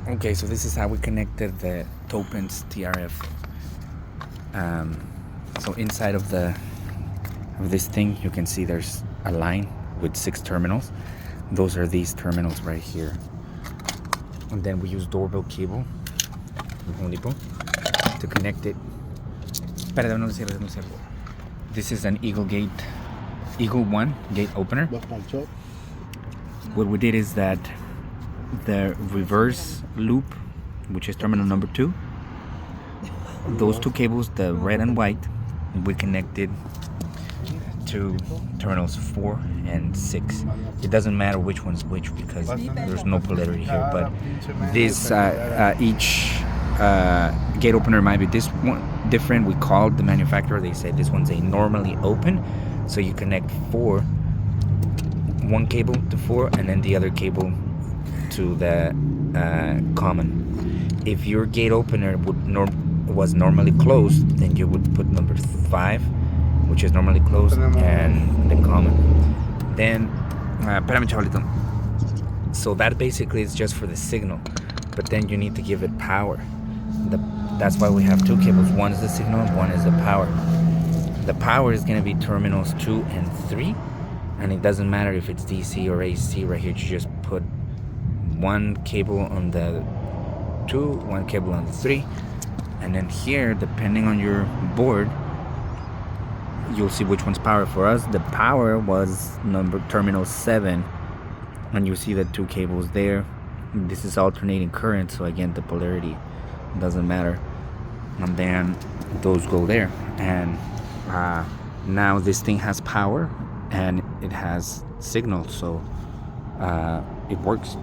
Okay, so this is how we connected the TOPENS TRF. So inside of this thing, you can see there's a line with 6 terminals. Those are these terminals right here. And then we use doorbell cable to connect it. This is an Eagle 1 gate opener. What we did is that the reverse loop, which is terminal number 2, those 2 cables, the red and white, we connected to terminals 4 and 6. It doesn't matter which one's which because there's no polarity here, but this each gate opener might be this one different. We called the manufacturer, they said this one's a normally open, so you connect one cable to 4 and then the other cable to the common. If your gate opener was normally closed, then you would put number 5, which is normally closed, and the common. Then espérame, chavalito. So that basically is just for the signal, but then you need to give it power. That's why we have 2 cables. One is the signal, one is the power. The power is going to be terminals 2 and 3, and it doesn't matter if it's DC or AC. Right here, you just put one cable on the 2, one cable on the 3, and then here, depending on your board, you'll see which one's power. For us, the power was terminal 7, and you see the 2 cables there. This is alternating current, so again, the polarity doesn't matter. And then those go there, and now this thing has power and it has signal, so it works.